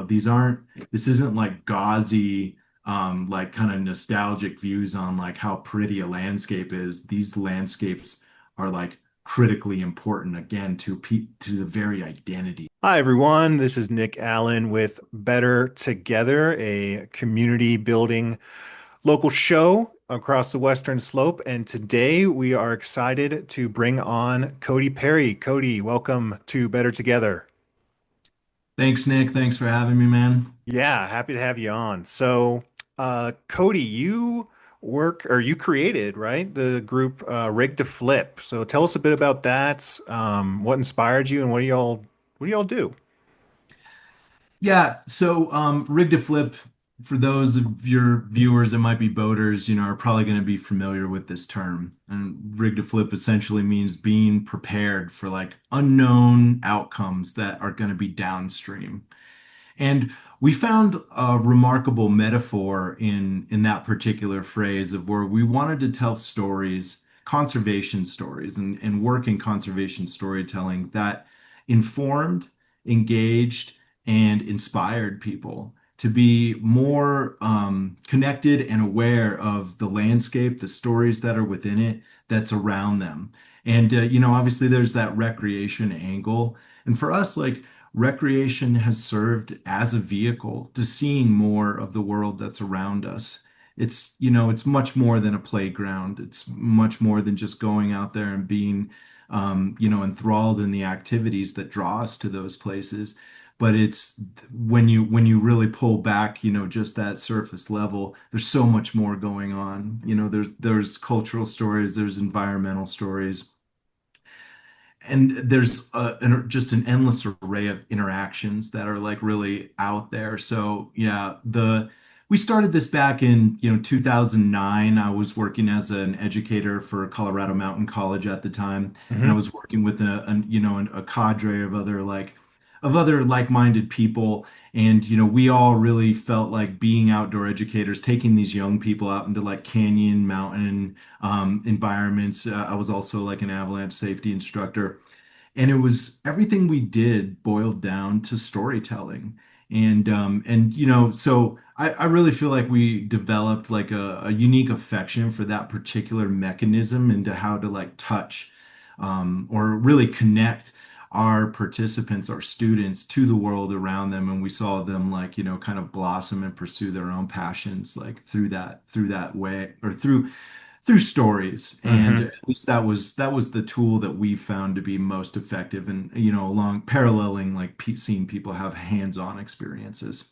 these aren't, this isn't like gauzy, like kind of nostalgic views on like how pretty a landscape is. These landscapes are like critically important again to the very identity. Hi, everyone. This is Nick Allen with Better Together, a community building local show across the Western Slope. And today we are excited to bring on Cody Perry. Cody, welcome to Better Together. Thanks, Nick. Thanks for having me, man. Yeah, happy to have you on. Cody, you created, right, the group Rig to Flip. So tell us a bit about that. What inspired you and what do y'all do? Yeah, so rig to flip, for those of your viewers that might be boaters, are probably going to be familiar with this term. And rig to flip essentially means being prepared for like unknown outcomes that are going to be downstream. And we found a remarkable metaphor in that particular phrase of where we wanted to tell stories, conservation stories, and work in conservation storytelling that informed, engaged, and inspired people to be more connected and aware of the landscape, the stories that are within it, that's around them. And obviously there's that recreation angle. And for us, like recreation has served as a vehicle to seeing more of the world that's around us. It's much more than a playground. It's much more than just going out there and being, enthralled in the activities that draw us to those places. But it's when you really pull back, just that surface level, there's so much more going on. There's cultural stories, there's environmental stories, and there's just an endless array of interactions that are like really out there. So yeah, the we started this back in 2009. I was working as an educator for Colorado Mountain College at the time, and I Mhm. was working with a cadre of other like-minded people. And we all really felt like being outdoor educators, taking these young people out into like canyon, mountain environments. I was also like an avalanche safety instructor, and it was everything we did boiled down to storytelling. So I really feel like we developed like a unique affection for that particular mechanism into how to like touch or really connect our participants, our students, to the world around them. And we saw them like kind of blossom and pursue their own passions like through that way, or through stories. And Mhm. at least that was the tool that we found to be most effective, and along paralleling like seeing people have hands-on experiences.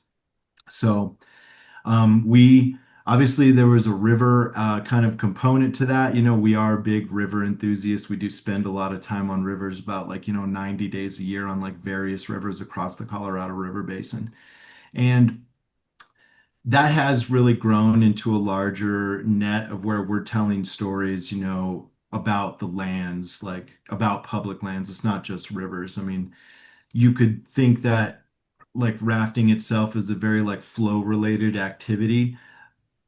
So we obviously, there was a river kind of component to that. We are big river enthusiasts. We do spend a lot of time on rivers, about like 90 days a year on like various rivers across the Colorado River Basin. And that has really grown into a larger net of where we're telling stories, about the lands, like about public lands. It's not just rivers. I mean, you could think that like rafting itself is a very like flow related activity,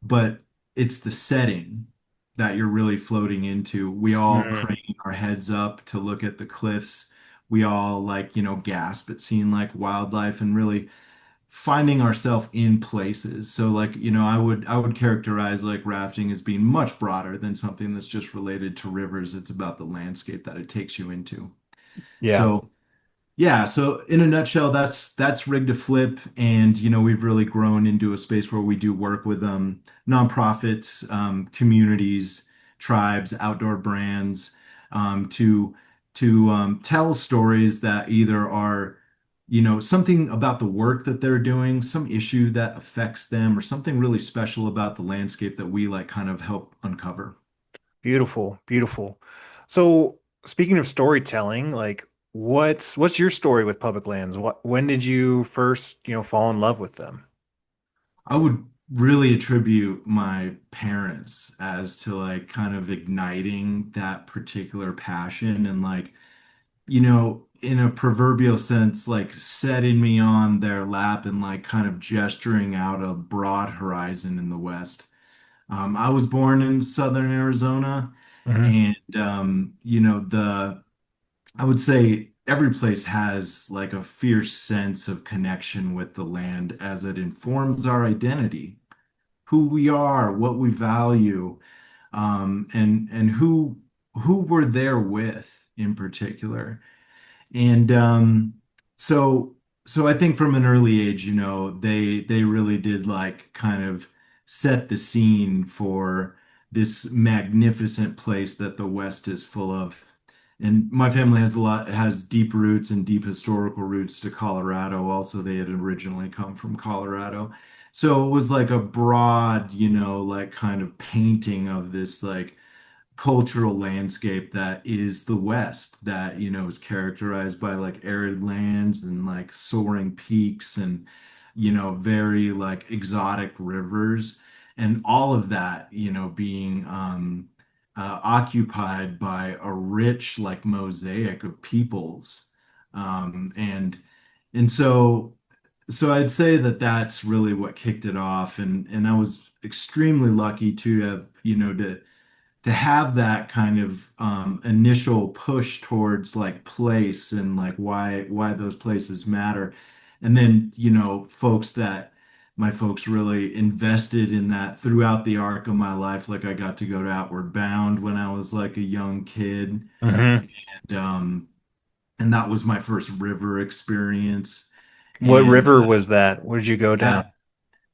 but it's the setting that you're really floating into. We all Mhm. crane our heads up to look at the cliffs. We all like, gasp at seeing like wildlife and really finding ourselves in places. So like, I would characterize like rafting as being much broader than something that's just related to rivers. It's about the landscape that it takes you into. Yeah. So yeah, so in a nutshell, that's Rig to Flip, and we've really grown into a space where we do work with nonprofits, communities, tribes, outdoor brands, to tell stories that either are something about the work that they're doing, some issue that affects them, or something really special about the landscape that we like kind of help uncover. Beautiful, beautiful. So, speaking of storytelling, like what's your story with public lands? When did you first, fall in love with them? I would really attribute my parents as to like kind of igniting that particular passion, and like, in a proverbial sense, like setting me on their lap and like kind of gesturing out a broad horizon in the West. I was born in southern Arizona, Hmm. and I would say every place has like a fierce sense of connection with the land as it informs our identity, who we are, what we value, and who we're there with in particular. And so so I think from an early age, they really did like kind of set the scene for this magnificent place that the West is full of. And my family has deep roots and deep historical roots to Colorado. Also, they had originally come from Colorado. So it was like a broad, like kind of painting of this like cultural landscape that is the West, that is characterized by like arid lands and like soaring peaks and very like exotic rivers, and all of that being occupied by a rich like mosaic of peoples, and so I'd say that that's really what kicked it off, and I was extremely lucky to have to have that kind of initial push towards like place and like why those places matter. And then, my folks really invested in that throughout the arc of my life. Like I got to go to Outward Bound when I was like a young kid. Hmm. And and that was my first river experience. What And river was that? Where did you go down? that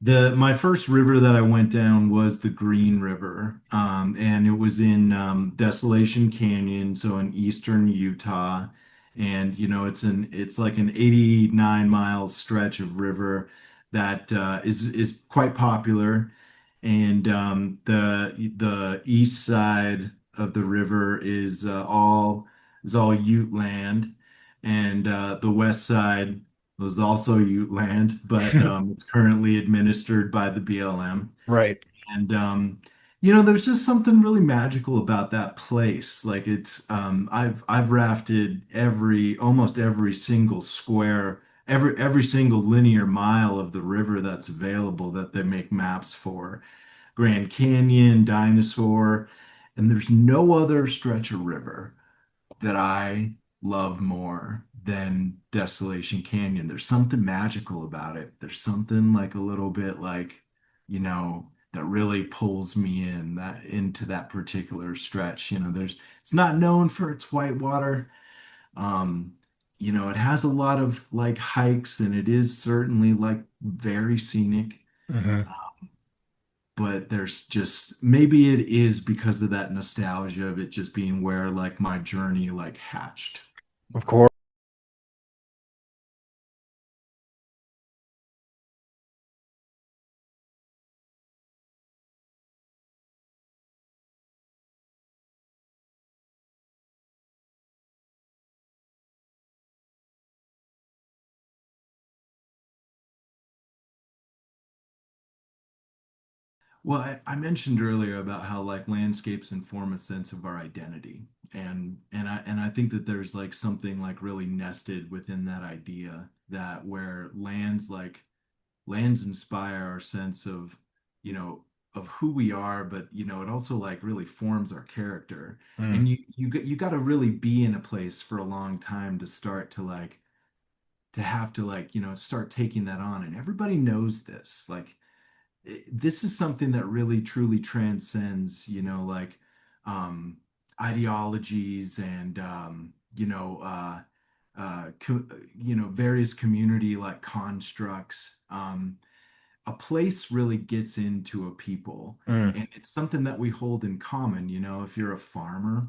The my first river that I went down was the Green River, and it was in Desolation Canyon, so in eastern Utah. And it's like an 89 mile stretch of river that is quite popular. And the east side of the river is all Ute land, and the west side was also Ute land, but it's currently administered by the BLM. Right. And there's just something really magical about that place. Like I've rafted almost every single square, every single linear mile of the river that's available that they make maps for. Grand Canyon, Dinosaur, and there's no other stretch of river that I love more than Desolation Canyon. There's something magical about it. There's something like a little bit like, that really pulls me into that particular stretch. It's not known for its white water. Um, it has a lot of like hikes and it is certainly like very scenic. Hmm. But there's just maybe it is because of that nostalgia of it just being where like my journey like hatched. Of course. Well, I mentioned earlier about how like landscapes inform a sense of our identity. And I think that there's like something like really nested within that idea that where lands inspire our sense you know, of who we are, but it also like really forms our character. Mm. And you got to really be in a place for a long time to start to like to have to like, start taking that on. And everybody knows this. Like this is something that really truly transcends, like um ideologies and various community like constructs. A place really gets into a people, Mm. and it's something that we hold in common. If you're a farmer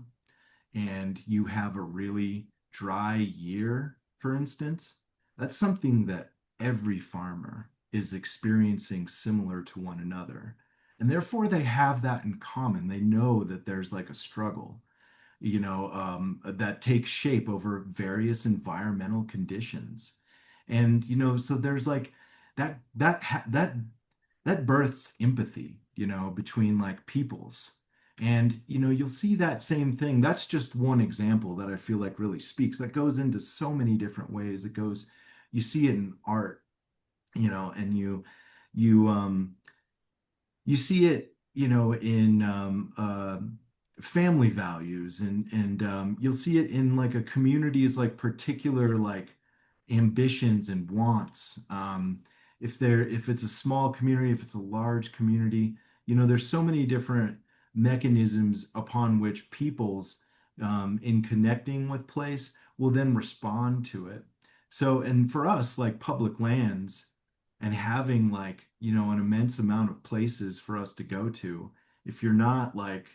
and you have a really dry year, for instance, that's something that every farmer is experiencing similar to one another. And therefore, they have that in common. They know that there's like a struggle, that takes shape over various environmental conditions. And, so there's like that births empathy, between like peoples. And you'll see that same thing. That's just one example that I feel like really speaks. That goes into so many different ways. You see it in art, and you you see it, in family values, and you'll see it in like a community's like particular like ambitions and wants. If it's a small community, if it's a large community, there's so many different mechanisms upon which peoples in connecting with place will then respond to it. So, and for us, like public lands and having like, an immense amount of places for us to go to, if you're not like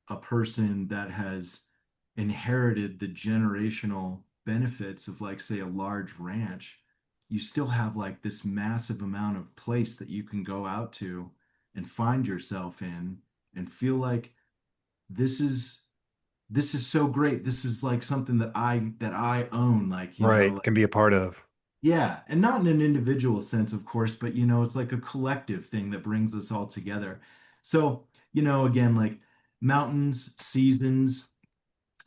a person that has inherited the generational benefits of like say a large ranch, you still have like this massive amount of place that you can go out to and find yourself in and feel like this is this is so great. This is like something that I own, like, Right. Can be a part of. yeah, and not in an individual sense, of course, but it's like a collective thing that brings us all together. So, again, like mountains, seasons,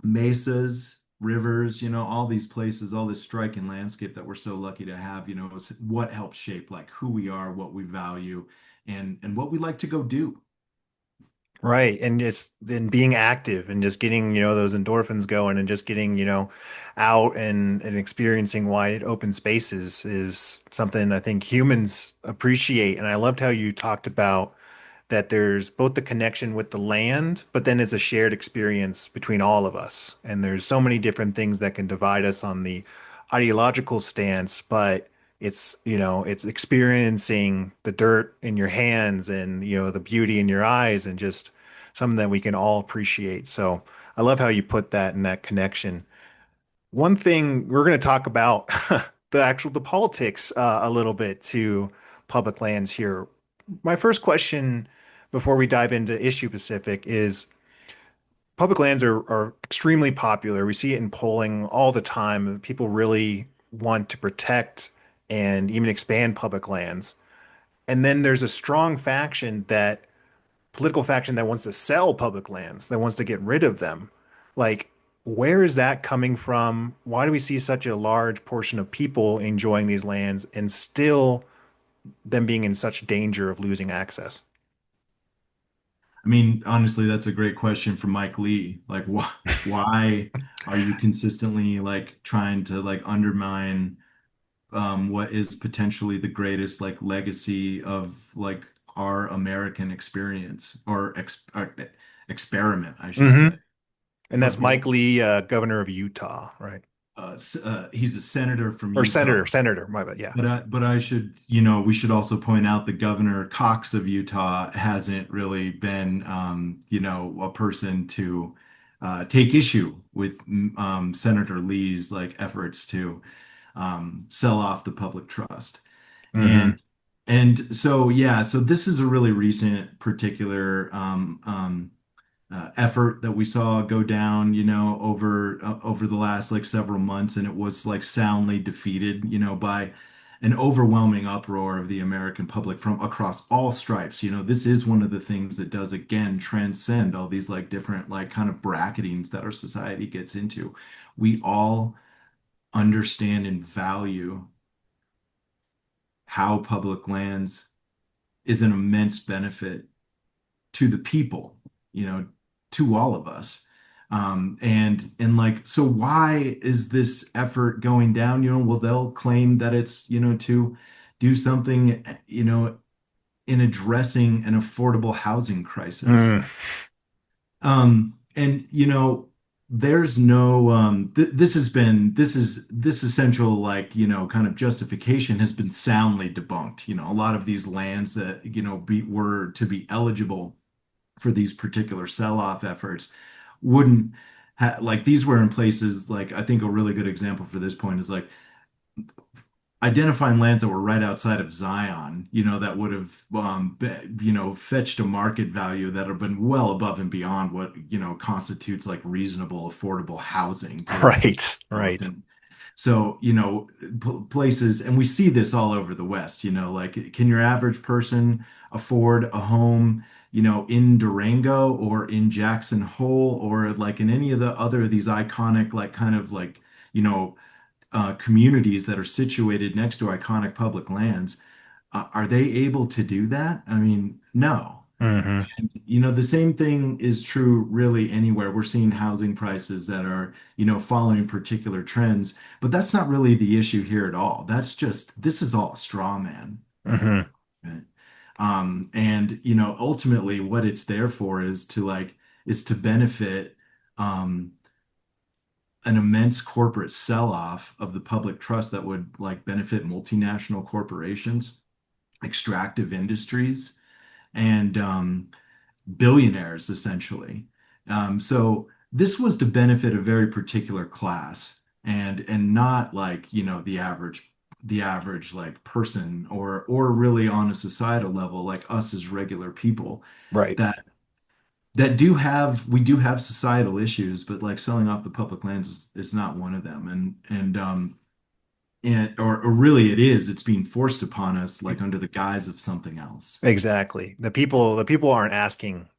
mesas, rivers, all these places, all this striking landscape that we're so lucky to have, is what helps shape like who we are, what we value, and what we like to go do. Right. And just then being active and just getting, those endorphins going and just getting, out and experiencing wide open spaces is something I think humans appreciate. And I loved how you talked about that there's both the connection with the land, but then it's a shared experience between all of us. And there's so many different things that can divide us on the ideological stance, but it's experiencing the dirt in your hands and, the beauty in your eyes and just something that we can all appreciate. So I love how you put that in that connection. One thing we're going to talk about the politics a little bit to public lands here. My first question before we dive into issue Pacific is public lands are extremely popular. We see it in polling all the time. People really want to protect and even expand public lands. And then there's a strong political faction that wants to sell public lands, that wants to get rid of them. Like, where is that coming from? Why do we see such a large portion of people enjoying these lands and still them being in such danger of losing access? I mean, honestly, that's a great question for Mike Lee. Like, why are you consistently like trying to like undermine what is potentially the greatest like legacy of like our American experience or experiment, I should Hmm. say, And that's of Mike Lee, governor of Utah, right? he's a senator from Or Utah. senator, my bad. Yeah. But I should, we should also point out the Governor Cox of Utah hasn't really been, a person to take issue with Senator Lee's like efforts to sell off the public trust. Hmm. And and so yeah, so this is a really recent particular effort that we saw go down, over the last like several months, and it was like soundly defeated, by an overwhelming uproar of the American public from across all stripes. This is one of the things that does again transcend all these like different like kind of bracketings that our society gets into. We all understand and value how public lands is an immense benefit to the people, you know, to all of us. And like, so why is this effort going down? Well, they'll claim that it's, to do something, in addressing an affordable housing crisis. Mm. And there's no this has been this essential like kind of justification has been soundly debunked. A lot of these lands that were to be eligible for these particular sell-off efforts wouldn't like these were in places like I think a really good example for this point is like identifying lands that were right outside of Zion, that would have, fetched a market value that have been well above and beyond what, constitutes like reasonable, affordable housing to be Right. developed. Right. And so, places, and we see this all over the West, like can your average person afford a home, in Durango or in Jackson Hole or like in any of the other of these iconic, like kind of like, you know, communities that are situated next to iconic public lands, are they able to do that? I mean, no. Hmm. The same thing is true really anywhere. We're seeing housing prices that are, following particular trends, but that's not really the issue here at all. This is all a straw man of the Hmm. government. And ultimately what it's there for is to benefit um, an immense corporate sell-off of the public trust that would like benefit multinational corporations, extractive industries, and billionaires essentially. So this was to benefit a very particular class and not like, the average like person or really on a societal level like us as regular people Right. that we do have societal issues, but like selling off the public lands is not one of them. Or really it is, it's being forced upon us like under the guise of something else. Exactly. The people aren't asking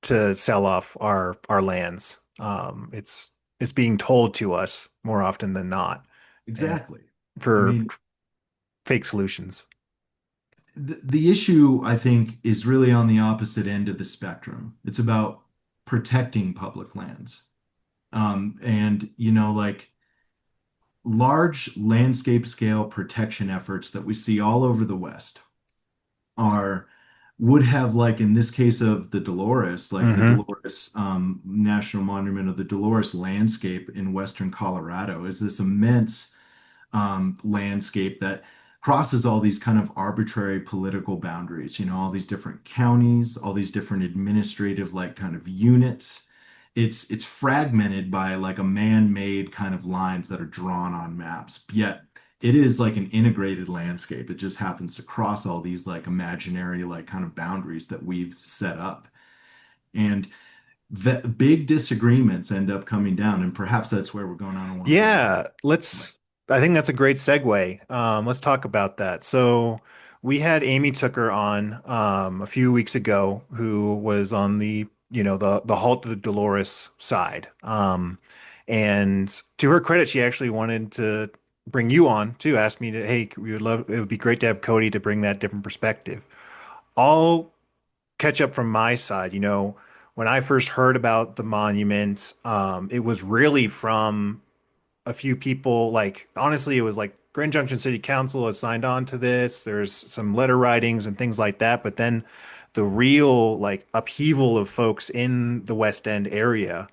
to sell off our lands. It's being told to us more often than not, and Exactly. I for mean, fake solutions. the issue, I think, is really on the opposite end of the spectrum. It's about protecting public lands. And, like large landscape scale protection efforts that we see all over the West are would have like in this case of the Dolores, like the Hmm. Dolores National Monument of the Dolores landscape in western Colorado is this immense landscape that crosses all these kind of arbitrary political boundaries, all these different counties, all these different administrative like kind of units. It's fragmented by like a man-made kind of lines that are drawn on maps. Yet it is like an integrated landscape. It just happens to cross all these like imaginary like kind of boundaries that we've set up. And the big disagreements end up coming down, and perhaps that's where we're going. I don't want to go Yeah, I think that's a great segue. Let's talk about that. So we had Amy Tooker on a few weeks ago, who was on the Halt to the Dolores side. And to her credit, she actually wanted to bring you on too. Asked me to, hey, it would be great to have Cody to bring that different perspective. I'll catch up from my side. When I first heard about the monument, it was really from a few people. Like, honestly, it was like Grand Junction City Council has signed on to this. There's some letter writings and things like that. But then the real like upheaval of folks in the West End area,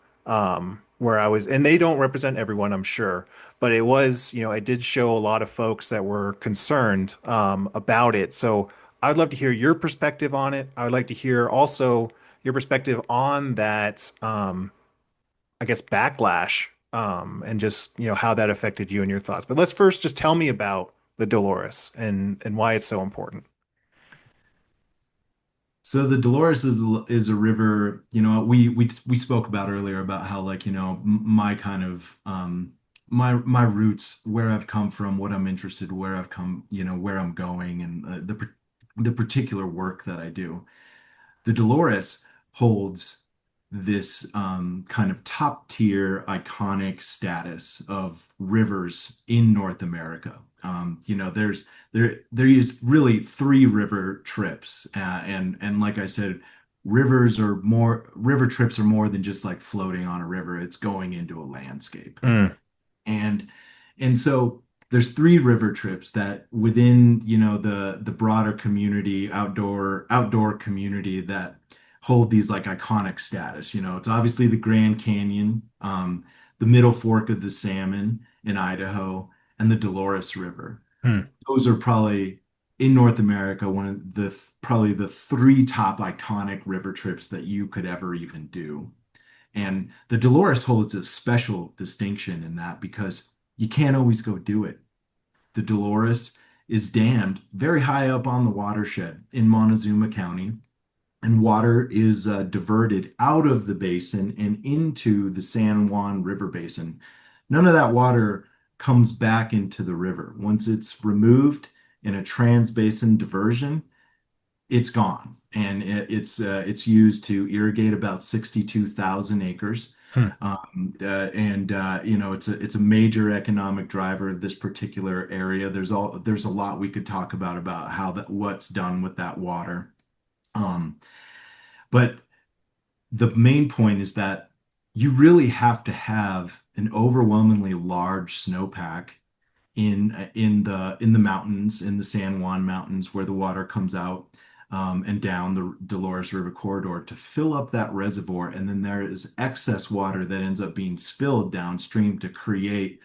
where I was, and they don't represent everyone, I'm sure, but it did show a lot of folks that were concerned about it. So I'd love to hear your perspective on it. I would like to hear also your perspective on that. I guess, backlash, and just, how that affected you and your thoughts. But let's first just tell me about the Dolores and why it's so important. So the Dolores is a river, we spoke about earlier about how like, my kind of my roots, where I've come from, what I'm interested, where I've come, where I'm going, and the particular work that I do. The Dolores holds this kind of top tier iconic status of rivers in North America. There is really three river trips, and like I said, river trips are more than just like floating on a river. It's going into a landscape. Mm, And and so there's three river trips that within, the broader community, outdoor community that hold these like iconic status. It's obviously the Grand Canyon, the Middle Fork of the Salmon in Idaho, and the Dolores River. mm, Those are probably in North America one of the probably the three top iconic river trips that you could ever even do. And the Dolores holds a special distinction in that because you can't always go do it. The Dolores is dammed very high up on the watershed in Montezuma County, and water is diverted out of the basin and into the San Juan River Basin. None of that water comes back into the river. Once it's removed in a trans-basin diversion, it's gone, and it's used to irrigate about 62,000 acres. mm. And it's a major economic driver of this particular area. There's a lot we could talk about how that what's done with that water. Um, But the main point is that you really have to have an overwhelmingly large snowpack in the mountains, in the San Juan Mountains, where the water comes out and down the Dolores River corridor to fill up that reservoir, and then there is excess water that ends up being spilled downstream to create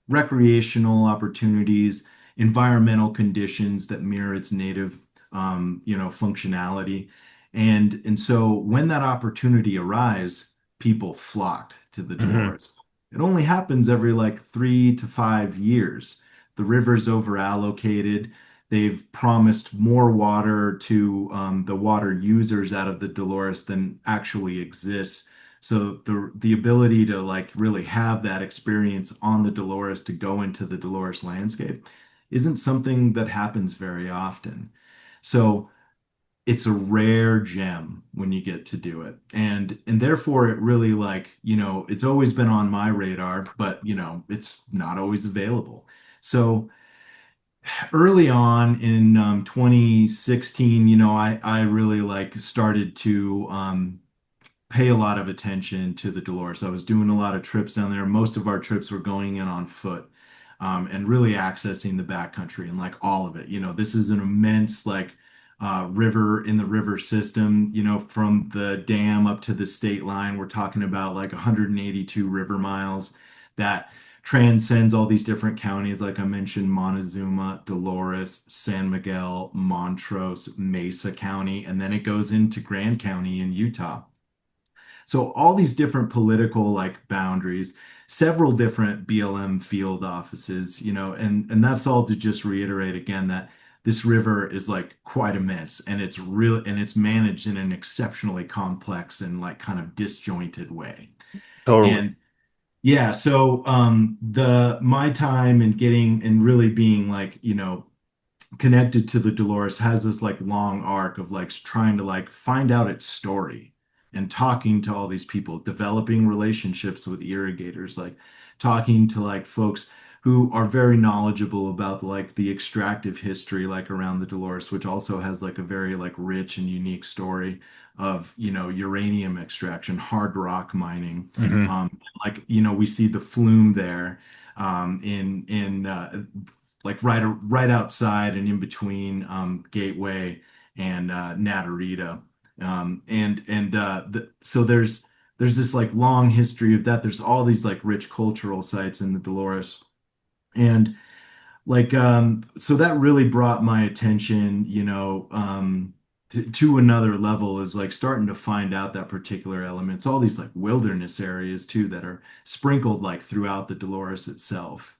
recreational opportunities, environmental conditions that mirror its native, functionality. And so when that opportunity arises, people flock to the Hmm. Dolores. It only happens every like 3 to 5 years. The river's over allocated. They've promised more water to the water users out of the Dolores than actually exists. So the ability to like really have that experience on the Dolores, to go into the Dolores landscape, isn't something that happens very often. So it's a rare gem when you get to do it. And therefore it really, like, it's always been on my radar, but it's not always available. So early on in 2016, I really like started to pay a lot of attention to the Dolores. I was doing a lot of trips down there. Most of our trips were going in on foot, and really accessing the backcountry and like all of it. This is an immense like river in the river system, from the dam up to the state line. We're talking about like 182 river miles that transcends all these different counties. Like I mentioned, Montezuma, Dolores, San Miguel, Montrose, Mesa County, and then it goes into Grand County in Utah. So all these different political like boundaries, several different BLM field offices, and that's all to just reiterate again that this river is like quite immense, and it's managed in an exceptionally complex and like kind of disjointed way. Totally. And yeah, so the my time and getting and really being like, connected to the Dolores has this like long arc of like trying to like find out its story and talking to all these people, developing relationships with irrigators, like talking to like folks who are very knowledgeable about like the extractive history like around the Dolores, which also has like a very like rich and unique story of, uranium extraction, hard rock mining. Hmm. Like, we see the flume there in like right outside and in between Gateway and Natarita. So there's this like long history of that. There's all these like rich cultural sites in the Dolores. And like so that really brought my attention, to another level, is like starting to find out that particular elements, all these like wilderness areas too that are sprinkled like throughout the Dolores itself.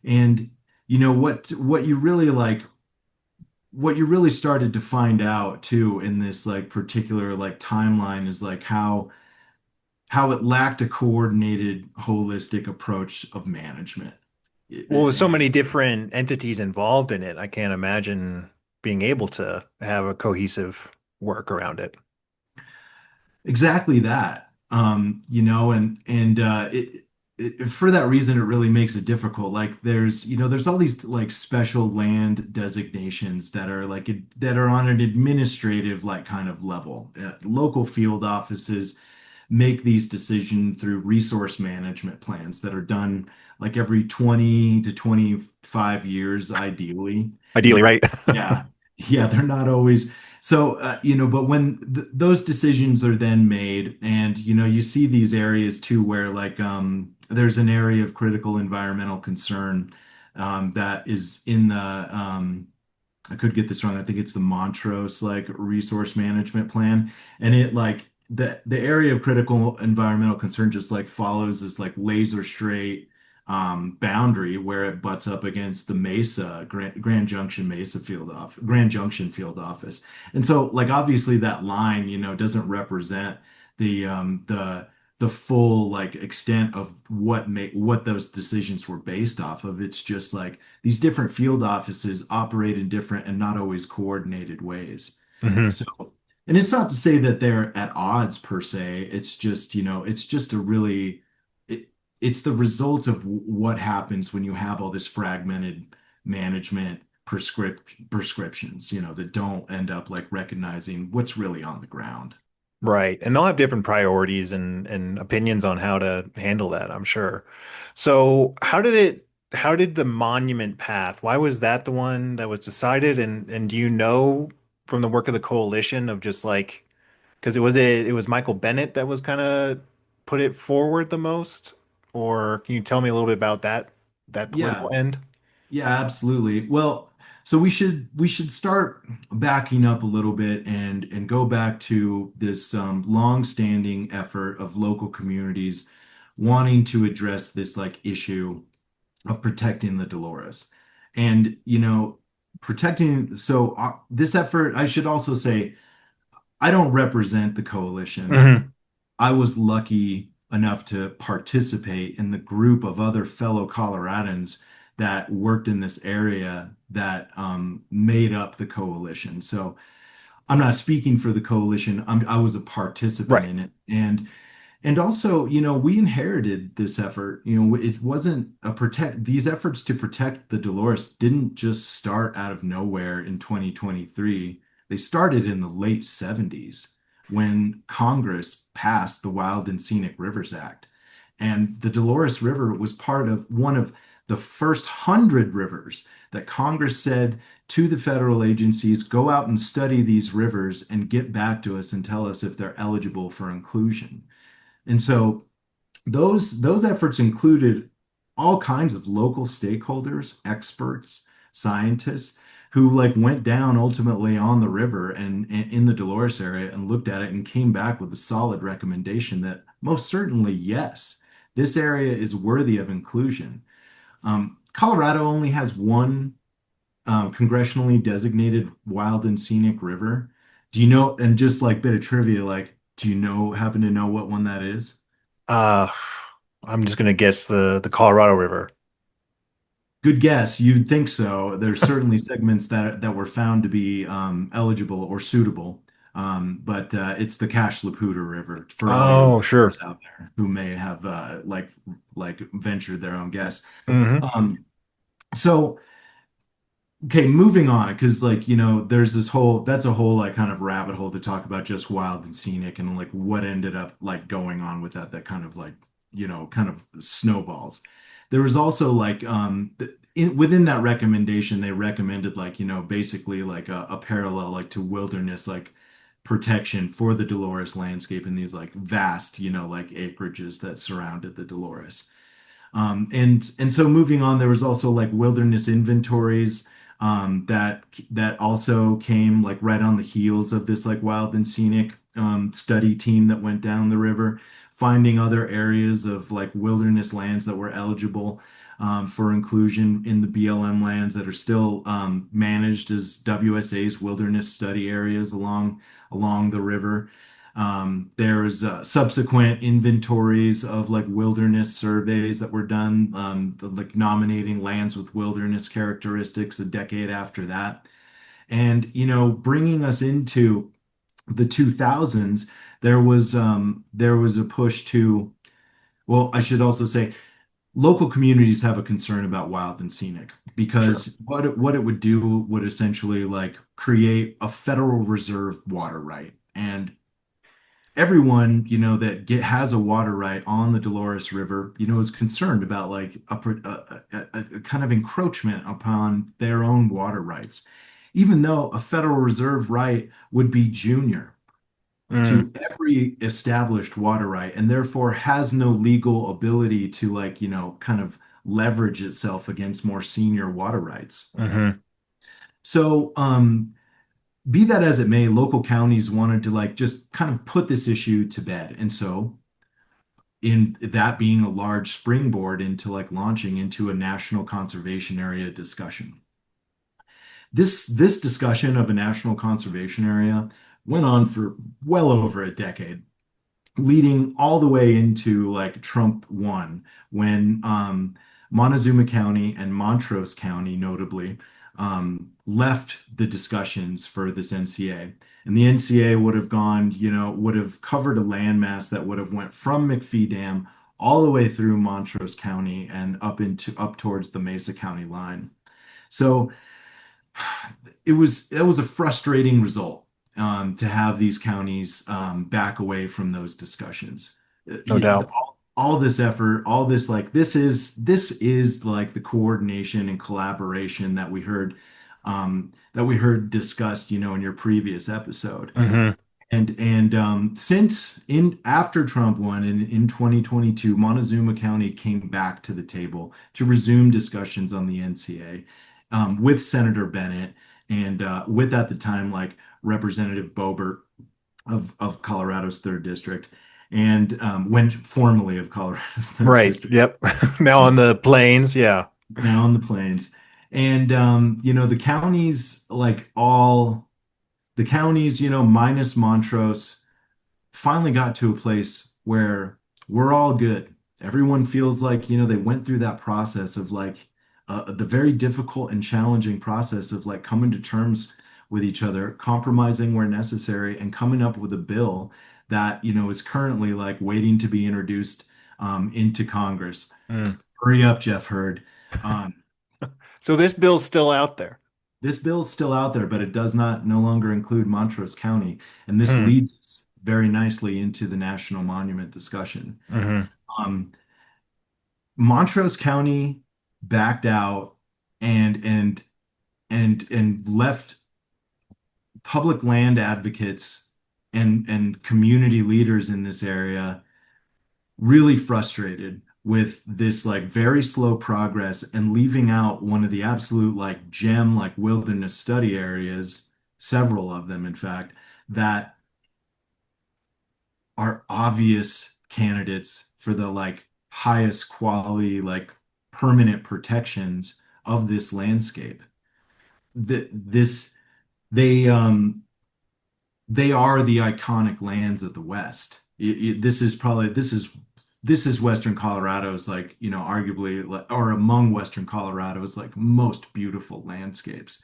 And what you really started to find out too in this like particular like timeline is like how it lacked a coordinated, holistic approach of management. Well, with so And many different entities involved in it, I can't imagine being able to have a cohesive work around it. exactly that. For that reason, it really makes it difficult. Like there's all these like special land designations that are like that are on an administrative like kind of level. Local field offices make these decisions through resource management plans that are done like every 20 to 25 years, ideally. Ideally, right? Yeah. Yeah, they're not always. So, but when th those decisions are then made, and you see these areas too where like there's an area of critical environmental concern that is in the I could get this wrong. I think it's the Montrose like resource management plan, and it like the area of critical environmental concern just like follows this like laser straight boundary where it butts up against the Mesa Grand Junction Mesa field off Grand Junction field office, and so like obviously that line doesn't represent the full like extent of what those decisions were based off of. It's just like these different field offices operate in different and not always coordinated ways. Hmm. So, and it's not to say that they're at odds per se. It's just, it's just a really, it, it's the result of what happens when you have all this fragmented management prescriptions, that don't end up like recognizing what's really on the ground. Right. And they'll have different priorities and opinions on how to handle that, I'm sure. So how did the monument path, why was that the one that was decided? And do you know from the work of the coalition of just like, because it was Michael Bennett that was kind of put it forward the most? Or can you tell me a little bit about that Yeah, political end? yeah, absolutely. Well, so we should start backing up a little bit and go back to this long-standing effort of local communities wanting to address this like issue of protecting the Dolores. And protecting this effort, I should also say, I don't represent the coalition. Hmm. I was lucky enough to participate in the group of other fellow Coloradans that worked in this area that made up the coalition. So I'm not speaking for the coalition. I was a participant Right. in it, and also, we inherited this effort. It wasn't a protect, these efforts to protect the Dolores didn't just start out of nowhere in 2023. They started in the late 70s when Congress passed the Wild and Scenic Rivers Act. And the Dolores River was part of one of the first 100 rivers that Congress said to the federal agencies, go out and study these rivers and get back to us and tell us if they're eligible for inclusion. And so those efforts included all kinds of local stakeholders, experts, scientists who like went down ultimately on the river and in the Dolores area and looked at it and came back with a solid recommendation that most certainly, yes, this area is worthy of inclusion. Colorado only has one congressionally designated wild and scenic river. Do you know, and just like bit of trivia, like, do you happen to know what one that is? Uh, I'm just gonna guess the Colorado River. Good guess. You'd think so. There's certainly segments that were found to be eligible or suitable, but it's the Cache la Poudre River for all your Oh, sure. listeners out there who may have like ventured their own guess. Hmm. Um, so okay, moving on, because there's this whole that's a whole like kind of rabbit hole to talk about just wild and scenic and like what ended up like going on with that kind of like kind of snowballs. There was also like within that recommendation they recommended like basically like a parallel like to wilderness like protection for the Dolores landscape in these like vast like acreages that surrounded the Dolores. And so moving on, there was also like wilderness inventories that also came like right on the heels of this like wild and scenic study team that went down the river, finding other areas of like wilderness lands that were eligible for inclusion in the BLM lands that are still managed as WSA's wilderness study areas along the river. There's subsequent inventories of like wilderness surveys that were done, like nominating lands with wilderness characteristics a decade after that. And, bringing us into the 2000s, there was a push to, well, I should also say, local communities have a concern about wild and scenic Sure. because what it would do would essentially like create a Federal Reserve water right. And everyone, that has a water right on the Dolores River, is concerned about like a kind of encroachment upon their own water rights, even though a Federal Reserve right would be junior Mm, to every established water right and therefore has no legal ability to like, kind of leverage itself against more senior water rights. hmm. So, be that as it may, local counties wanted to like just kind of put this issue to bed. And so, in that being a large springboard into like launching into a national conservation area discussion. This discussion of a national conservation area went on for well over a decade, leading all the way into like Trump won when Montezuma County and Montrose County, notably, left the discussions for this NCA. And the NCA would have gone, would have covered a landmass that would have went from McPhee Dam all the way through Montrose County and up towards the Mesa County line. So it was a frustrating result. to have these counties back away from those discussions. No doubt. All this effort, all this like this is like the coordination and collaboration that we heard discussed, in your previous episode. Hmm. And since in after Trump won in 2022, Montezuma County came back to the table to resume discussions on the NCA with Senator Bennett and with at the time like Representative Boebert of Colorado's third district and when formerly of Colorado's third Right. district, Yep. Now on the plains. Yeah. now on the plains. And the counties like all the counties, minus Montrose finally got to a place where we're all good. Everyone feels like, they went through that process of like the very difficult and challenging process of like coming to terms with each other, compromising where necessary, and coming up with a bill that, is currently like waiting to be introduced into Congress. Mm. Hurry up, Jeff Hurd. Um, So this bill's still out there. this bill's still out there, but it does not no longer include Montrose County. And this Hmm. leads us very nicely into the national monument discussion. Hmm. Um, Montrose County backed out and left public land advocates and community leaders in this area really frustrated with this like very slow progress and leaving out one of the absolute like gem like wilderness study areas, several of them in fact, that are obvious candidates for the like highest quality like permanent protections of this landscape. This they are the iconic lands of the West. This is Western Colorado's like, arguably or among Western Colorado's like most beautiful landscapes.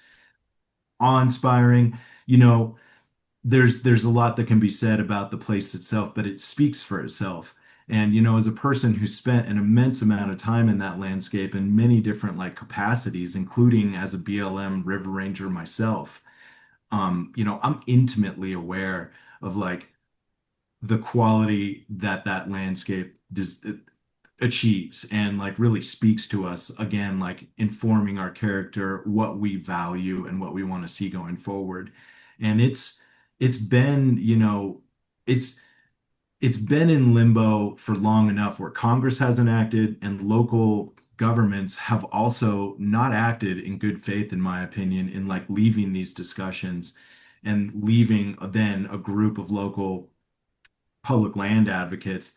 Awe-inspiring, you know, there's a lot that can be said about the place itself, but it speaks for itself. And as a person who spent an immense amount of time in that landscape in many different like capacities, including as a BLM river ranger myself, I'm intimately aware of like the quality that that landscape does achieves and like really speaks to us again, like informing our character, what we value and what we want to see going forward. And it's been, it's it's been in limbo for long enough where Congress hasn't acted and local governments have also not acted in good faith, in my opinion, in like leaving these discussions and leaving then a group of local public land advocates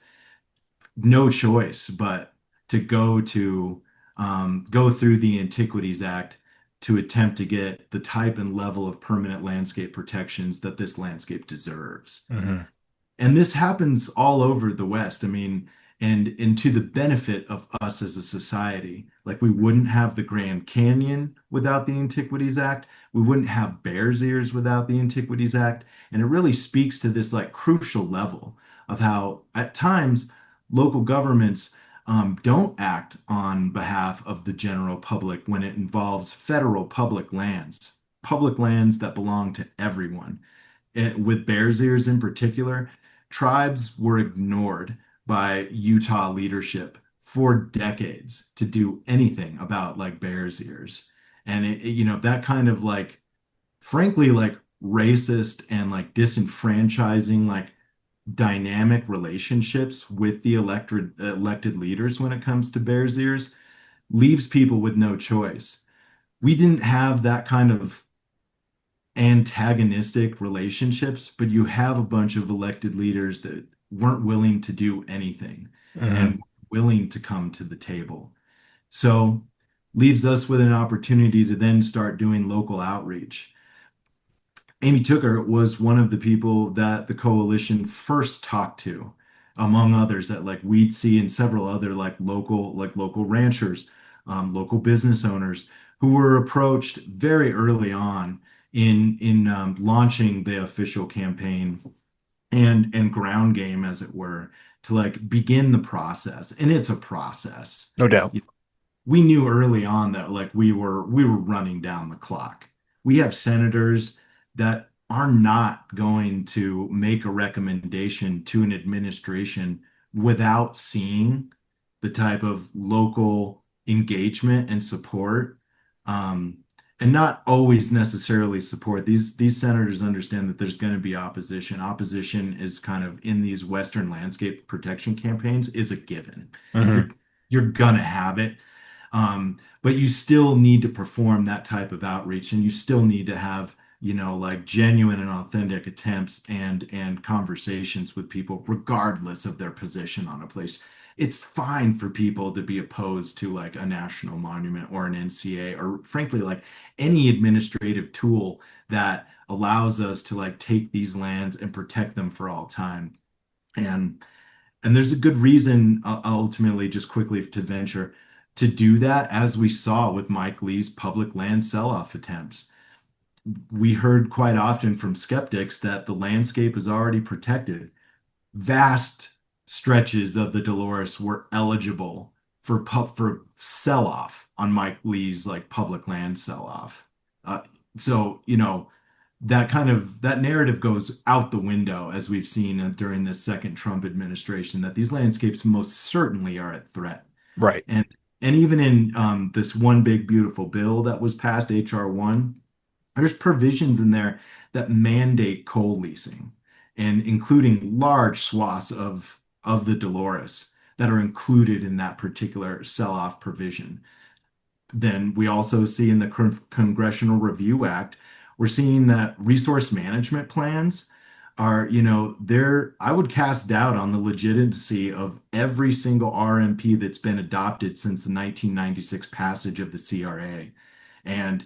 no choice but to go through the Antiquities Act to attempt to get the type and level of permanent landscape protections that this landscape deserves. Hmm. And this happens all over the West. I mean, and to the benefit of us as a society. Like we wouldn't have the Grand Canyon without the Antiquities Act. We wouldn't have Bears Ears without the Antiquities Act. And it really speaks to this like crucial level of how at times local governments don't act on behalf of the general public when it involves federal public lands that belong to everyone. With Bears Ears in particular, tribes were ignored by Utah leadership for decades to do anything about like Bears Ears. And that kind of like, frankly, like racist and like disenfranchising, like dynamic relationships with the elected leaders when it comes to Bears Ears leaves people with no choice. We didn't have that kind of antagonistic relationships, but you have a bunch of elected leaders that weren't willing to do anything Hmm. and willing to come to the table. So leaves us with an opportunity to then start doing local outreach. Amy Tooker was one of the people that the coalition first talked to, among others that like we'd see in several other like local ranchers, local business owners who were approached very early on in launching the official campaign and ground game, as it were, to like begin the process. And it's a process. No doubt. We knew early on that like we were running down the clock. We have senators that are not going to make a recommendation to an administration without seeing the type of local engagement and support, um, and not always necessarily support. These senators understand that there's going to be opposition. Opposition is kind of in these Western landscape protection campaigns is a given. You're Hmm. you're gonna have it. But you still need to perform that type of outreach, and you still need to have, like genuine and authentic attempts and conversations with people, regardless of their position on a place. It's fine for people to be opposed to like a national monument or an NCA or frankly like any administrative tool that allows us to like take these lands and protect them for all time. And and there's a good reason, ultimately, just quickly to venture to do that, as we saw with Mike Lee's public land sell-off attempts. We heard quite often from skeptics that the landscape is already protected. Vast stretches of the Dolores were eligible for sell-off on Mike Lee's like public land sell-off. Uh, so, that narrative goes out the window as we've seen during this second Trump administration that these landscapes most certainly are at threat. Right. And and even in this one big beautiful bill that was passed, HR 1, there's provisions in there that mandate coal leasing and including large swaths of the Dolores that are included in that particular sell-off provision. Then we also see in the Congressional Review Act, we're seeing that resource management plans are, I would cast doubt on the legitimacy of every single RMP that's been adopted since the 1996 passage of the CRA. And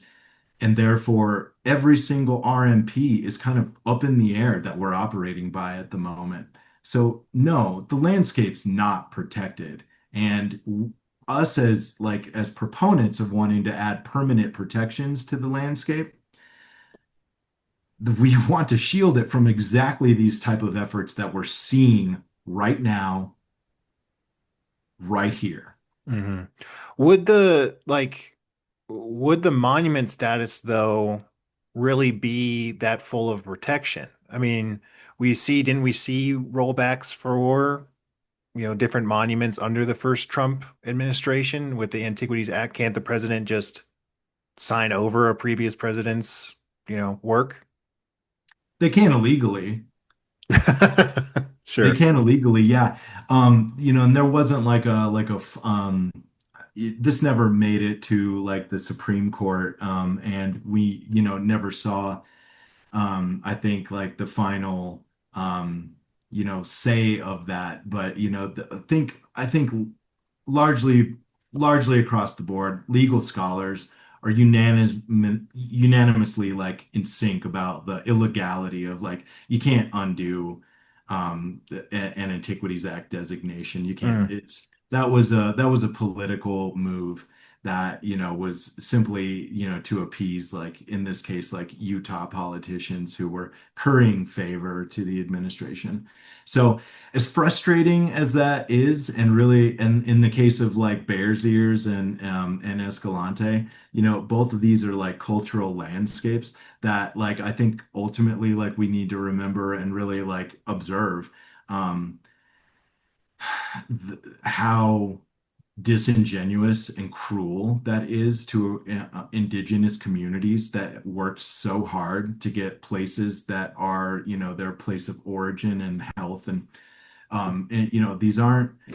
and therefore, every single RMP is kind of up in the air that we're operating by at the moment. So, no, the landscape's not protected. And us as proponents of wanting to add permanent protections to the landscape, we want to shield it from exactly these type of efforts that we're seeing right now, right here. Hmm. Would the like would the monument status though really be that full of protection? I mean, didn't we see rollbacks for, different monuments under the first Trump administration with the Antiquities Act? Can't the president just sign over a previous president's, work? They can illegally. They Sure. can illegally, yeah. And there wasn't this never made it to like the Supreme Court, and we, never saw, I think like the final, say of that. But I think largely largely across the board, legal scholars are unanimously like in sync about the illegality of like you can't undo an Antiquities Act designation. You can't. Mm. It's that was a political move that was simply to appease, like in this case, like Utah politicians who were currying favor to the administration. So as frustrating as that is, and really, and in the case of like Bears Ears and Escalante, both of these are like cultural landscapes that like I think ultimately like we need to remember and really like observe um, how disingenuous and cruel that is to indigenous communities that worked so hard to get places that are, their place of origin and health. And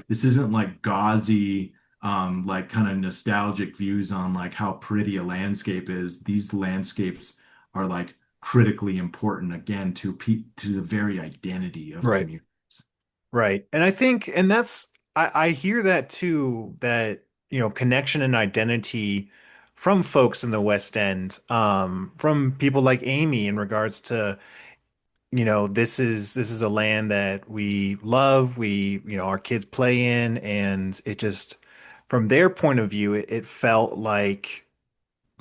this isn't like gauzy, like kind of nostalgic views on like how pretty a landscape is. These landscapes are like critically important again to the very identity of Right. communities. Right. And I think, and I hear that too, that, connection and identity from folks in the West End, from people like Amy in regards to, this is a land that we love, our kids play in, and it just, from their point of view, it felt like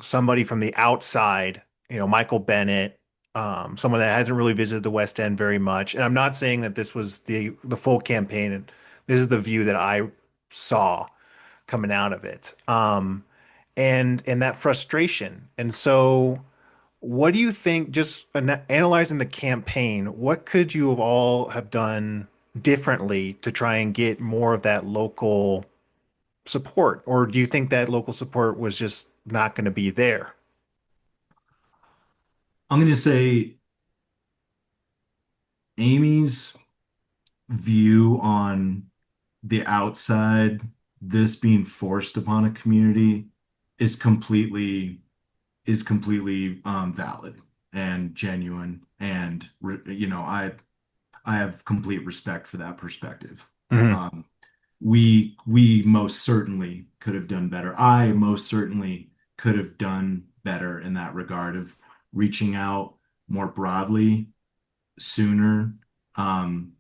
somebody from the outside, Michael Bennett, someone that hasn't really visited the West End very much. And I'm not saying that this was the full campaign, and this is the view that I saw coming out of it. And that frustration. And so What do you think, just analyzing the campaign, what could you have all have done differently to try and get more of that local support? Or do you think that local support was just not going to be there? I'm going to say Amy's view on the outside, this being forced upon a community is completely valid and genuine, and I have complete respect for that perspective. Hmm. Um, we most certainly could have done better. I most certainly could have done better in that regard of reaching out more broadly sooner. Um,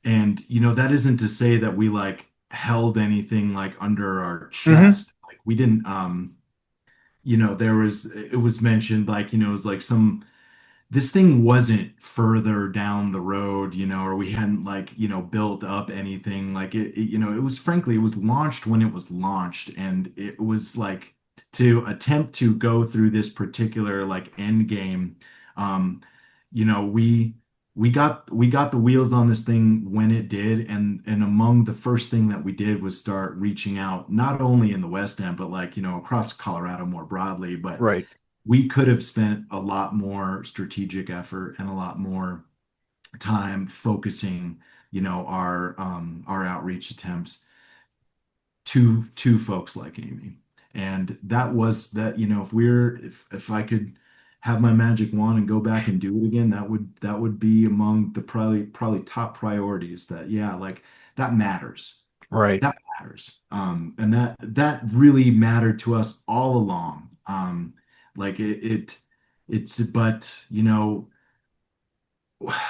and that isn't to say that we like held anything like under our Hmm. chest. Like we didn't there was it was mentioned like, it was like some this thing wasn't further down the road, or we hadn't like, built up anything. Like it was frankly, it was launched when it was launched. And it was like to attempt to go through this particular like end game. Um, you know, we got the wheels on this thing when it did, and among the first thing that we did was start reaching out, not only in the West End, but like, across Colorado more broadly. But Right. we could have spent a lot more strategic effort and a lot more time focusing, our outreach attempts to folks like Amy. And that was that, if I could have my magic wand and go back and do it again, that would be among the probably top priorities. That, yeah, like that matters. Right. That matters. And that really mattered to us all along. Like it's, but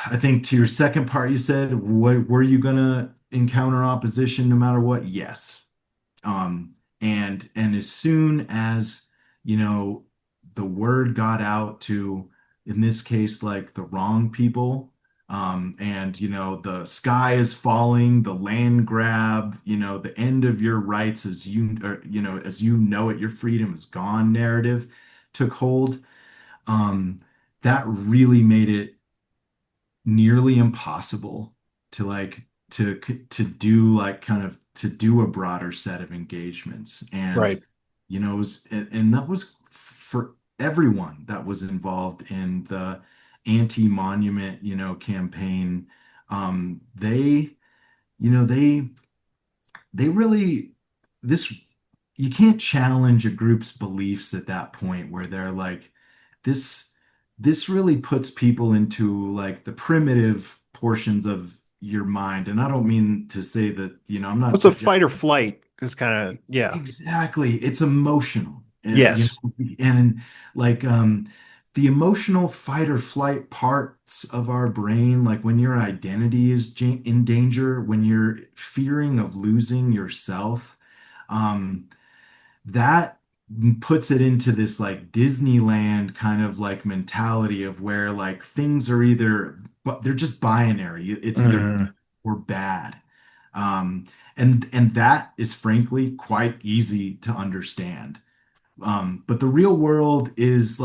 I think to your second part, you said, what were you gonna encounter opposition no matter what? Yes. And as soon as, you know, the word got out to, in this case, like the wrong people, and the sky is falling, the land grab, the end of your rights as as you know it, your freedom is gone narrative took hold. Um, that really made it nearly impossible to like to do like kind of to do a broader set of engagements. And Right. it was, and that was for everyone that was involved in the anti-monument campaign. They you know they really, this, you can't challenge a group's beliefs at that point where they're like, this this really puts people into like the primitive portions of your mind. And I don't mean to say that, I'm not What's a fight or suggesting. flight? Is kind of, yeah. Exactly. It's emotional. Yes. And like the emotional fight or flight parts of our brain, like when your identity is in danger, when you're fearing of losing yourself, um, that puts it into this like Disneyland kind of like mentality of where like things are either, but they're just binary. It's either good Hmm. or bad. Um, and that is frankly quite easy to understand. But the real world is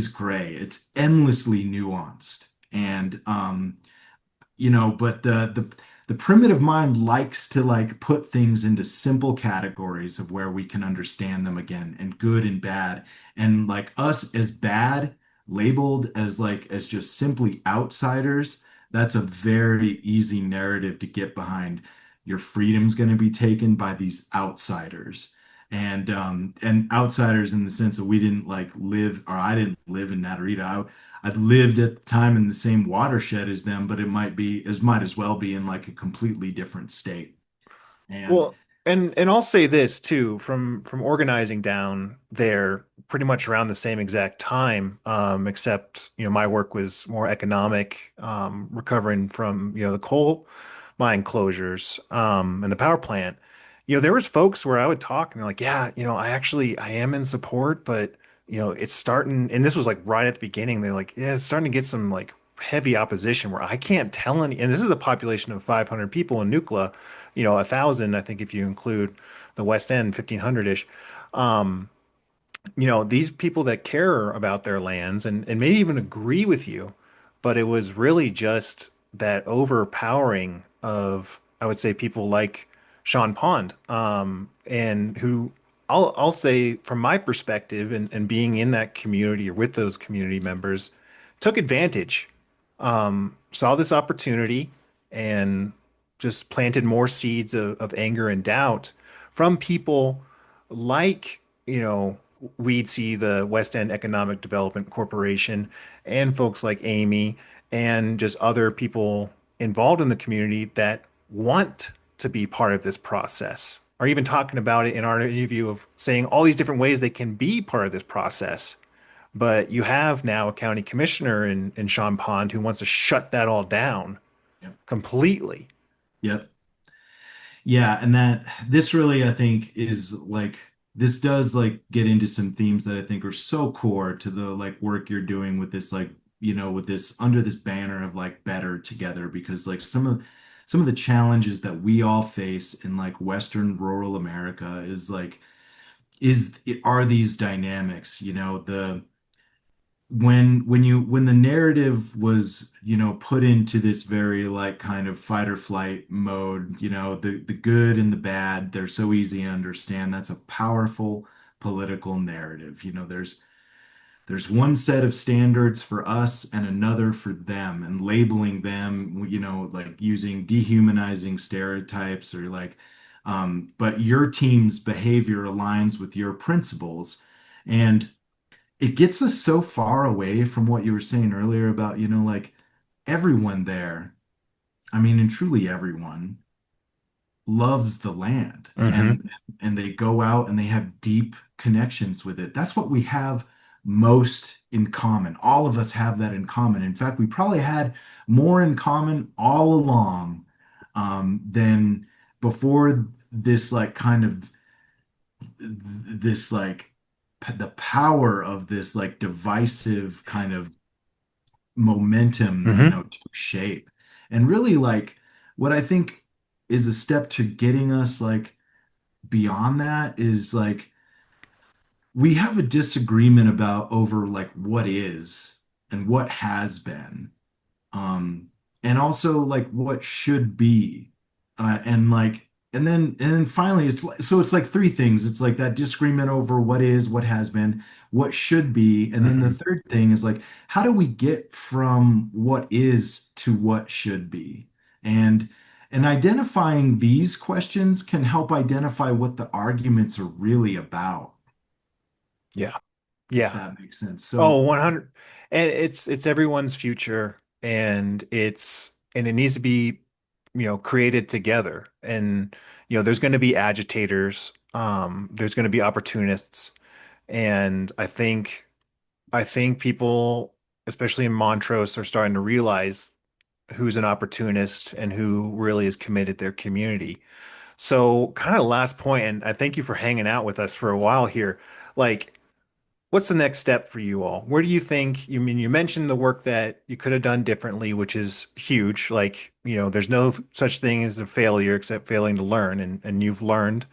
gray. It's endlessly nuanced. And but the primitive mind likes to like put things into simple categories of where we can understand them again, and good and bad. And like us as bad, labeled as like as just simply outsiders, that's a very easy narrative to get behind. Your freedom's going to be taken by these outsiders. And outsiders in the sense that we didn't like live, or I didn't live in Natarita. I'd lived at the time in the same watershed as them, but might as well be in like a completely different state. And Well, and I'll say this too, from organizing down there pretty much around the same exact time, except my work was more economic, recovering from the coal mine closures, and the power plant. There was folks where I would talk and they're like, yeah, I am in support, but it's starting, and this was like right at the beginning. They're like, yeah, it's starting to get some like heavy opposition where I can't tell any, and this is a population of 500 people in Nucla, 1,000, I think, if you include the West End, 1,500-ish. these people that care about their lands and maybe even agree with you, but it was really just that overpowering of, I would say, people like Sean Pond, and who I'll say from my perspective and being in that community or with those community members, took advantage, saw this opportunity and just planted more seeds of anger and doubt from people like, we'd see the West End Economic Development Corporation and folks like Amy and just other people involved in the community that want to be part of this process, or even talking about it in our interview of saying all these different ways they can be part of this process. But you have now a county commissioner in Sean Pond who wants to shut that all down Yep. completely. Yep. Yeah, and that this really, I think, is like this does like get into some themes that I think are so core to the like work you're doing with this like, with this under this banner of like better together because like some of the challenges that we all face in like Western rural America is like are these dynamics, the when the narrative was put into this very like kind of fight or flight mode, the good and the bad, they're so easy to understand. That's a powerful political narrative. There's one set of standards for us and another for them, and labeling them, like using dehumanizing stereotypes or like but your team's behavior aligns with your principles. And it gets us so far away from what you were saying earlier about, like everyone there, I mean, and truly everyone loves the land Hmm. and they go out and they have deep connections with it. That's what we have most in common. All of us have that in common. In fact, we probably had more in common all along than before this like kind of this like the power of this like divisive kind of momentum, Hmm. took shape. And really like what I think is a step to getting us like beyond that is like we have a disagreement about over like what is and what has been um and also like what should be and like and then finally it's like three things. It's like that disagreement over what is, what has been, what should be, and then the Hmm. third thing is like how do we get from what is to what should be. And identifying these questions can help identify what the arguments are really about, Yeah. if Yeah. that makes sense. Oh, So 100. And it's everyone's future, and it needs to be, created together. And there's going to be agitators, there's going to be opportunists, and I think people, especially in Montrose, are starting to realize who's an opportunist and who really is committed to their community. So, kind of last point, and I thank you for hanging out with us for a while here. Like, what's the next step for you all? Where do you think, you mentioned the work that you could have done differently, which is huge. Like, there's no such thing as a failure except failing to learn, and you've learned.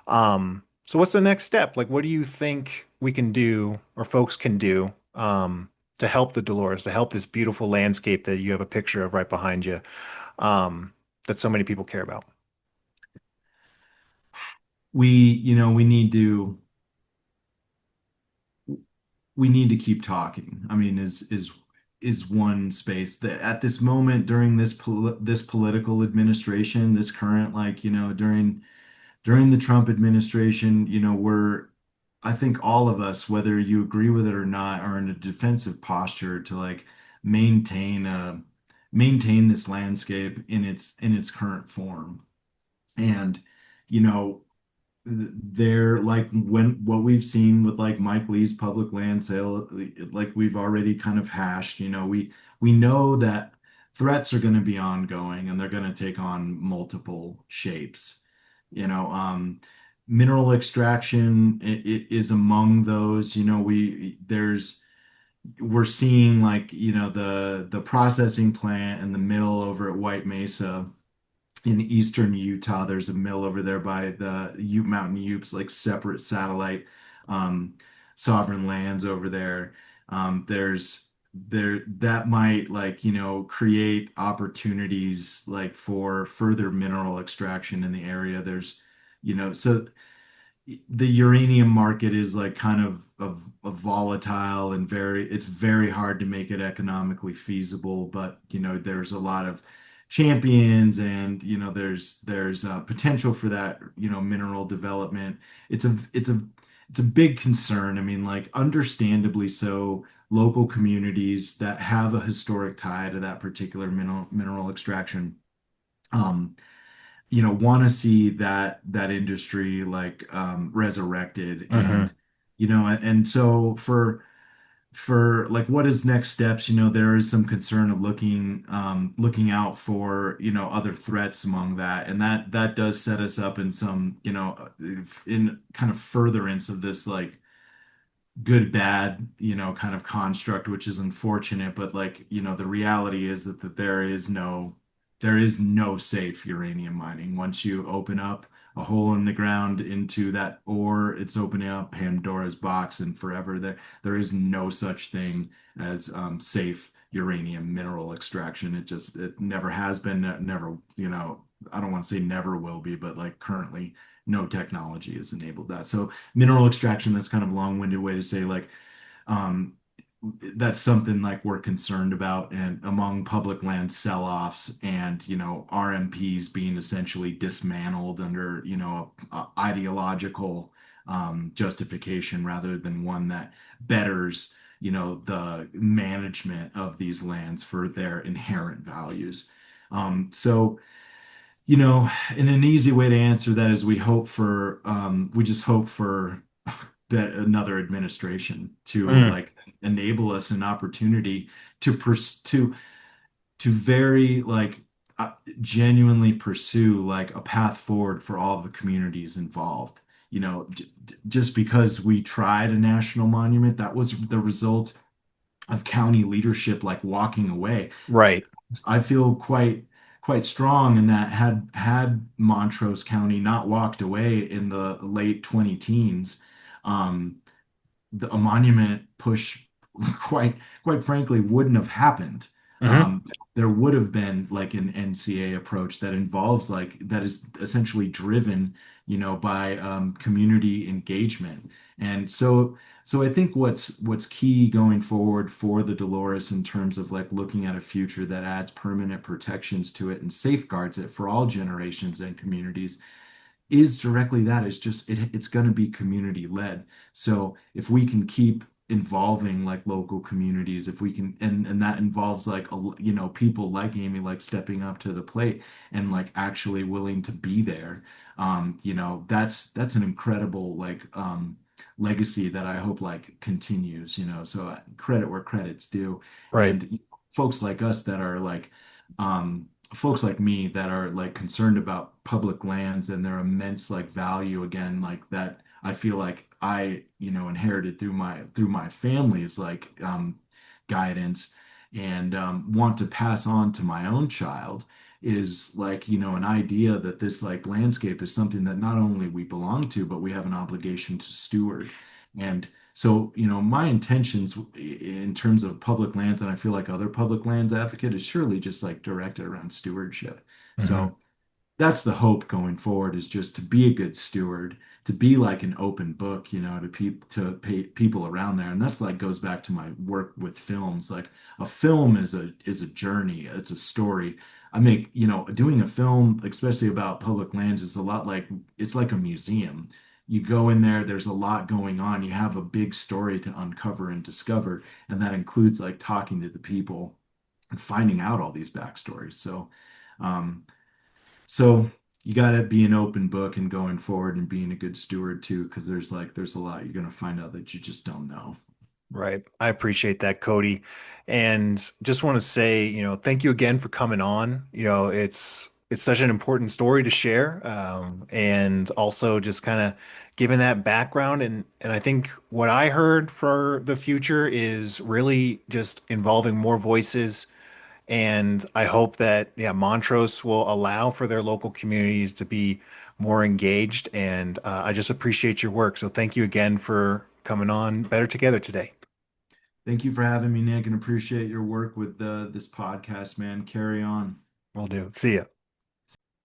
So what's the next step? Like, what do you think we can do or folks can do to help the Dolores, to help this beautiful landscape that you have a picture of right behind you, um, that so many people care about? we need to keep talking. I mean, is one space that at this moment during this political administration, this current like, during the Trump administration, I think all of us, whether you agree with it or not, are in a defensive posture to like maintain maintain this landscape in its current form. And you know, they're like when what we've seen with like Mike Lee's public land sale, like we've already kind of hashed, we know that threats are going to be ongoing and they're going to take on multiple shapes. You know, mineral extraction it is among those. We're seeing like, the processing plant and the mill over at White Mesa in eastern Utah. There's a mill over there by the Ute Mountain Utes, like separate satellite. Um, sovereign lands over there. There's there that might like, create opportunities like for further mineral extraction in the area. So the uranium market is like kind of volatile and it's very hard to make it economically feasible, but there's a lot of champions, and there's potential for that, mineral development. It's a big concern. I mean, like, understandably so. Local communities that have a historic tie to that particular mineral extraction, um, want to see that industry like resurrected. Hmm. And so for like what is next steps, there is some concern of looking out for other threats among that, and that does set us up in some, in kind of furtherance of this like good bad kind of construct, which is unfortunate. But like, the reality is that there is no safe uranium mining. Once you open up a hole in the ground into that ore, it's opening up Pandora's box, and forever there is no such thing as safe uranium mineral extraction. It never has been, never, I don't want to say never will be, but like currently no technology has enabled that. So mineral extraction, that's kind of a long-winded way to say like, um, that's something like we're concerned about, and among public land sell-offs and RMPs being essentially dismantled under ideological justification rather than one that betters the management of these lands for their inherent values. So and an easy way to answer that is we just hope for that another administration to Mm. like enable us an opportunity to very like genuinely pursue like a path forward for all the communities involved. Just because we tried a national monument, that was the result of county leadership like walking away. Right. I feel quite strong in that had Montrose County not walked away in the late 20 teens, um, a monument push quite frankly wouldn't have happened. Hmm. There would have been like an NCA approach that involves like that is essentially driven, by community engagement. And so I think what's key going forward for the Dolores in terms of like looking at a future that adds permanent protections to it and safeguards it for all generations and communities is directly that. It's going to be community led. So if we can keep involving like local communities, if we can, and that involves like people like Amy like stepping up to the plate and like actually willing to be there. That's an incredible like legacy that I hope like continues. So credit where credit's due. Right. And folks like us that are like folks like me that are like concerned about public lands and their immense like value, again, like that I feel like I inherited through my family's like guidance, and want to pass on to my own child, is like an idea that this like landscape is something that not only we belong to, but we have an obligation to steward. And so, my intentions in terms of public lands, and I feel like other public lands advocate, is surely just like directed around stewardship. Hmm. So that's the hope going forward, is just to be a good steward, to be like an open book, to people around there. And that's like goes back to my work with films. Like a film is a journey, it's a story. I make, doing a film, especially about public lands, is a lot like it's like a museum. You go in there, there's a lot going on. You have a big story to uncover and discover, and that includes like talking to the people and finding out all these backstories. Um, so you got to be an open book and going forward and being a good steward too, because there's a lot you're going to find out that you just don't know. Right. I appreciate that, Cody. And just want to say, thank you again for coming on. It's such an important story to share. And also just kind of giving that background. And I think what I heard for the future is really just involving more voices. And I hope that, yeah, Montrose will allow for their local communities to be more engaged. And I just appreciate your work. So thank you again coming on Better Together today. Thank you for having me, Nick, and appreciate your work with this podcast, man. Carry on. Will do. See ya.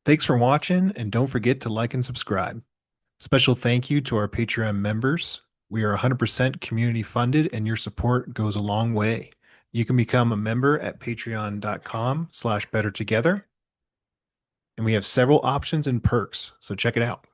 Thanks for watching, and don't forget to like and subscribe. Special thank you to our Patreon members. We are 100% community funded, and your support goes a long way. You can become a member at patreon.com/bettertogether. And we have several options and perks, so check it out.